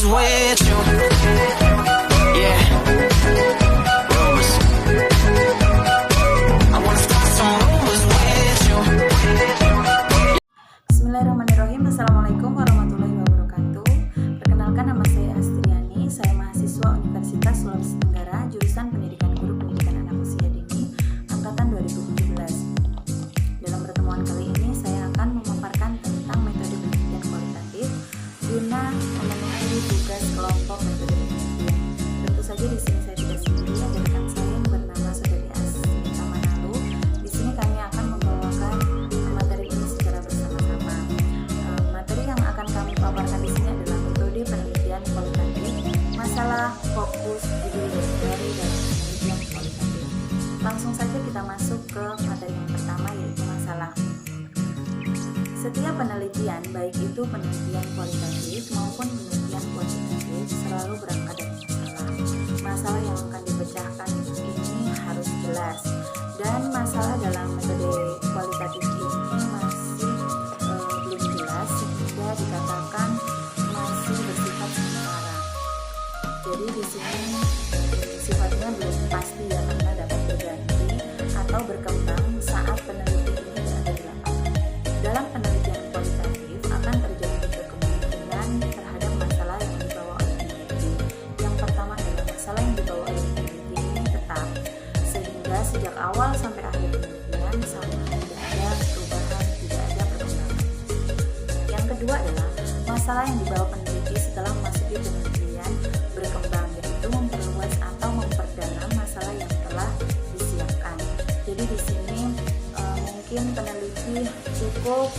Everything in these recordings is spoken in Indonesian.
with you. Yeah. Rumors. I wanna start some rumors with you. Bismillahirrahmanirrahim. Assalamualaikum warahmatullahi wabarakatuh. Perkenalkan, nama saya Astriani. Saya mahasiswa Universitas Sulawesi Tenggara, jurusan Pendidikan Guru Pendidikan Anak Usia Dini, angkatan 2017. Dalam pertemuan kali ini saya akan memaparkan tentang metode penelitian kualitatif guna memenuhi tugas kelompok metode penelitian. Tentu saja di sini saya tidak sendiri, ada rekan saya yang bernama Saudari Asmita Manalu. Di sini kami akan membawakan materi ini secara bersama-sama. Materi yang akan kami paparkan di sini adalah metode penelitian kualitatif, masalah, fokus, judul dari dan penelitian kualitatif. Langsung saja kita masuk ke materi yang pertama, yaitu masalah. Setiap penelitian, baik itu penelitian kualitatif maupun penelitian kuantitatif, selalu berangkat dari masalah. Masalah yang akan dipecahkan ini harus jelas, dan masalah dalam metode kualitatif ini masih belum jelas, sehingga dikatakan masih bersifat sementara. Jadi di sini sifatnya belum pasti ya, karena dapat berganti atau berkembang saat peneliti ini berada di lapangan. Dalam penelitian kualitatif akan terjadi tiga kemungkinan terhadap masalah yang dibawa oleh peneliti. Yang pertama adalah masalah yang dibawa oleh peneliti ini tetap, sehingga sejak awal sampai akhir penelitian sama, tidak ada perubahan, tidak ada perkembangan. Yang kedua adalah masalah yang dibawa peneliti setelah memasuki penelitian berkembang, yaitu memperluas atau memperdalam masalah yang telah disiapkan. Jadi di sini mungkin peneliti cukup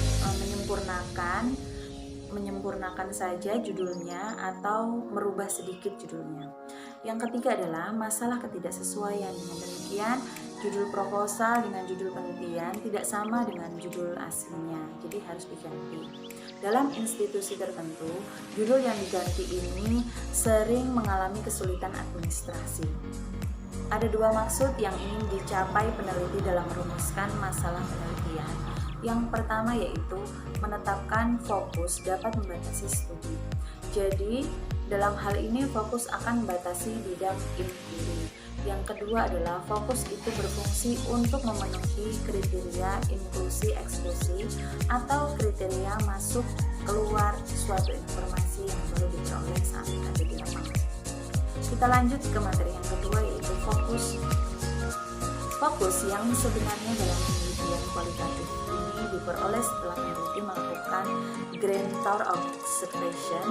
menyempurnakan saja judulnya atau merubah sedikit judulnya. Yang ketiga adalah masalah ketidaksesuaian. Dengan demikian, judul proposal dengan judul penelitian tidak sama dengan judul aslinya, jadi harus diganti. Dalam institusi tertentu, judul yang diganti ini sering mengalami kesulitan administrasi. Ada dua maksud yang ingin dicapai peneliti dalam merumuskan masalah penelitian. Yang pertama yaitu menetapkan fokus dapat membatasi studi. Jadi, dalam hal ini fokus akan membatasi bidang inquiry. Yang kedua adalah fokus itu berfungsi untuk memenuhi kriteria inklusi eksklusi atau kriteria masuk keluar suatu informasi yang baru diperoleh saat ada di lapangan. Kita lanjut ke materi yang kedua, yaitu fokus. Fokus yang sebenarnya dalam penelitian kualitatif ini diperoleh setelah peneliti melakukan grand tour observation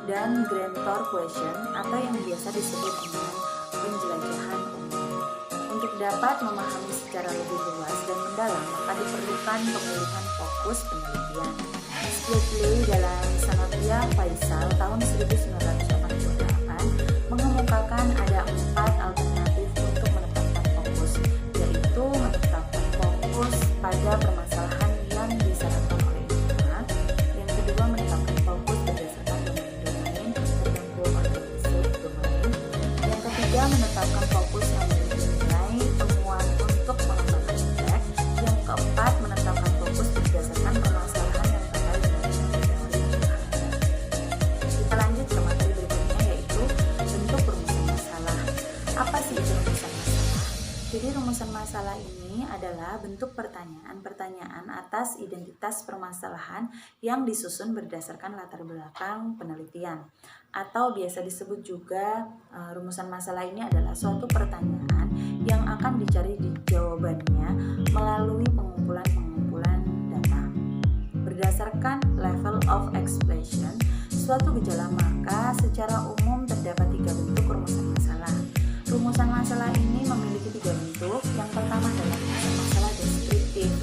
dan grand tour question, atau yang biasa disebut dengan penjelajahan umum. Untuk dapat memahami secara lebih luas dan mendalam, maka diperlukan pemilihan fokus penelitian. Split dalam Sanabria Faisal tahun 1988 mengemukakan ada 4 alternatif untuk menetapkan fokus, yaitu menetapkan fokus pada permasalahan yang disarankan oleh ilmuwan. Yang kedua, menetapkan fokus berdasarkan domain-domain tertentu organisasi domain. Yang ketiga, menetapkan fokus yang memiliki nilai temuan untuk mengembangkan efek. Yang keempat, menetapkan fokus berdasarkan permasalahan yang terkait dengan teori yang ada. Kita lanjut ke materi berikutnya, yaitu bentuk rumusan masalah. Apa sih itu rumusan masalah? Jadi rumusan masalah ini adalah bentuk pertanyaan atas identitas permasalahan yang disusun berdasarkan latar belakang penelitian. Atau biasa disebut juga rumusan masalah ini adalah suatu pertanyaan yang akan dicari jawabannya melalui pengumpulan data. Berdasarkan level of expression suatu gejala, maka secara umum terdapat 3 bentuk rumusan masalah. Rumusan masalah ini memiliki 3 bentuk. Yang pertama adalah rumusan masalah deskriptif,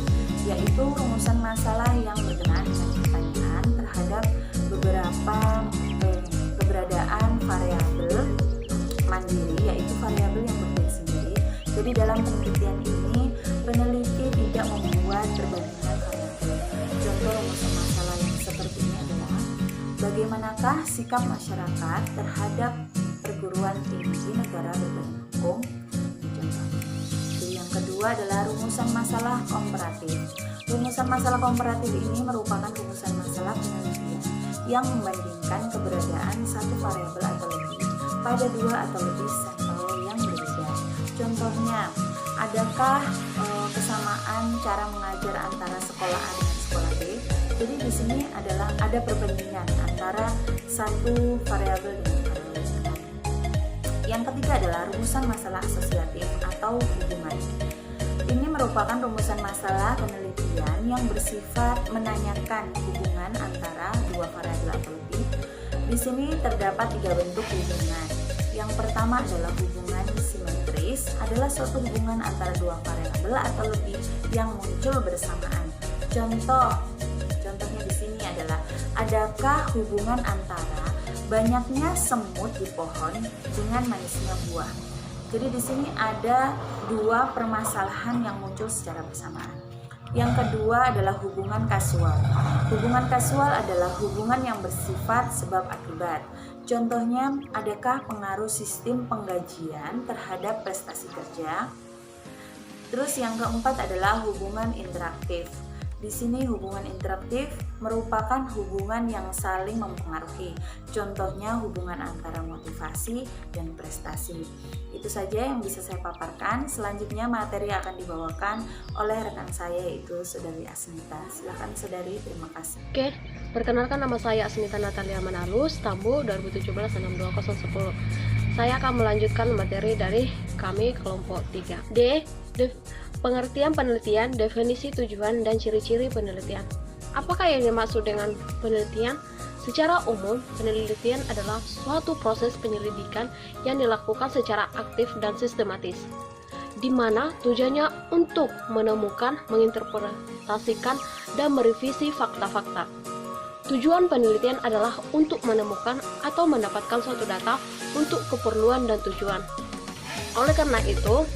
yaitu rumusan masalah yang berkenaan dengan pertanyaan terhadap keberadaan variabel mandiri, yaitu variabel yang berdiri sendiri. Jadi dalam penelitian ini, peneliti tidak membuat perbandingan variabel. Contoh rumusan masalah yang seperti ini adalah bagaimanakah sikap masyarakat terhadap perguruan tinggi negara berbadan hukum. Jadi yang kedua adalah rumusan masalah komparatif. Rumusan masalah komparatif ini merupakan rumusan masalah penelitian yang membandingkan keberadaan satu variabel atau lebih pada dua atau lebih sampel yang berbeda. Contohnya, adakah kesamaan cara mengajar antara sekolah A dengan sekolah B? Jadi di sini adalah ada perbandingan antara satu variabel dengan variabel yang lain. Yang ketiga adalah rumusan masalah asosiatif atau hubungan. Ini merupakan rumusan masalah penelitian yang bersifat menanyakan hubungan antara dua variabel atau lebih. Di sini terdapat tiga bentuk hubungan. Yang pertama adalah hubungan simetris, adalah suatu hubungan antara dua variabel atau lebih yang muncul bersamaan. Contohnya di sini adalah, adakah hubungan antara banyaknya semut di pohon dengan manisnya buah? Jadi di sini ada dua permasalahan yang muncul secara bersamaan. Yang kedua adalah hubungan kasual. Hubungan kasual adalah hubungan yang bersifat sebab akibat. Contohnya, adakah pengaruh sistem penggajian terhadap prestasi kerja? Terus yang keempat adalah hubungan interaktif. Di sini hubungan interaktif merupakan hubungan yang saling mempengaruhi. Contohnya hubungan antara motivasi dan prestasi. Itu saja yang bisa saya paparkan. Selanjutnya materi akan dibawakan oleh rekan saya, yaitu Saudari Asmita. Silakan Saudari, terima kasih. Oke, perkenalkan, nama saya Asmita Natalia Manalus, Tambu 2017-62010. Saya akan melanjutkan materi dari kami kelompok 3. Pengertian penelitian, definisi, tujuan, dan ciri-ciri penelitian. Apakah yang dimaksud dengan penelitian? Secara umum, penelitian adalah suatu proses penyelidikan yang dilakukan secara aktif dan sistematis, di mana tujuannya untuk menemukan, menginterpretasikan, dan merevisi fakta-fakta. Tujuan penelitian adalah untuk menemukan atau mendapatkan suatu data untuk keperluan dan tujuan. Oleh karena itu,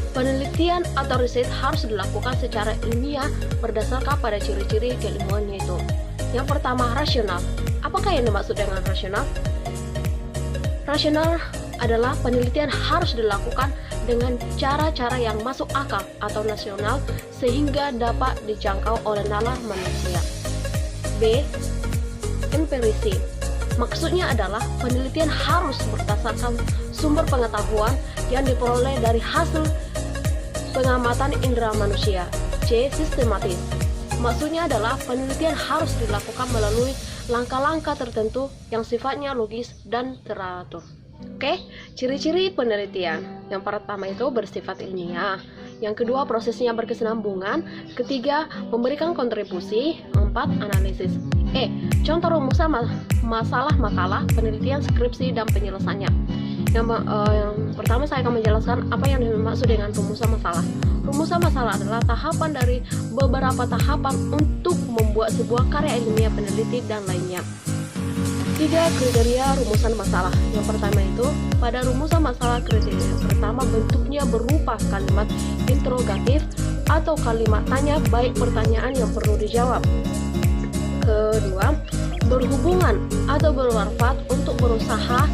penelitian atau riset harus dilakukan secara ilmiah berdasarkan pada ciri-ciri keilmuan, yaitu yang pertama, rasional. Apakah yang dimaksud dengan rasional? Rasional adalah penelitian harus dilakukan dengan cara-cara yang masuk akal atau nasional sehingga dapat dijangkau oleh nalar manusia. B. Empirisi. Maksudnya adalah penelitian harus berdasarkan sumber pengetahuan yang diperoleh dari hasil pengamatan indera manusia. C. Sistematis. Maksudnya adalah penelitian harus dilakukan melalui langkah-langkah tertentu yang sifatnya logis dan teratur. Oke, ciri-ciri penelitian. Yang pertama itu bersifat ilmiah. Yang kedua, prosesnya berkesinambungan. Ketiga, memberikan kontribusi. 4, analisis. Contoh rumusan masalah makalah, penelitian, skripsi, dan penyelesaiannya. Yang pertama saya akan menjelaskan apa yang dimaksud dengan rumusan masalah. Rumusan masalah adalah tahapan dari beberapa tahapan untuk membuat sebuah karya ilmiah, peneliti, dan lainnya. 3 kriteria rumusan masalah. Yang pertama itu, pada rumusan masalah kriteria pertama bentuknya berupa kalimat interrogatif atau kalimat tanya, baik pertanyaan yang perlu dijawab. Kedua, berhubungan atau bermanfaat untuk berusaha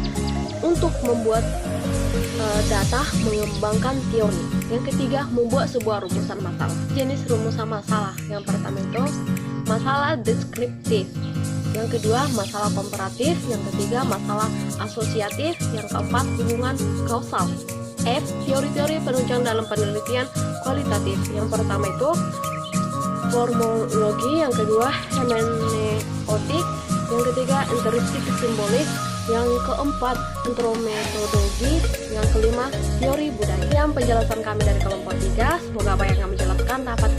untuk membuat data, mengembangkan teori. Yang ketiga, membuat sebuah rumusan masalah. Jenis rumusan masalah. Yang pertama itu masalah deskriptif. Yang kedua, masalah komparatif. Yang ketiga, masalah asosiatif. Yang keempat, hubungan kausal. F. Teori-teori penunjang dalam penelitian kualitatif. Yang pertama itu formologi. Yang kedua, hermeneutik. Yang ketiga, empiristik simbolik. Yang keempat, antrometodologi. Yang kelima, teori budaya. Yang penjelasan kami dari kelompok 3, semoga apa yang kami jelaskan dapat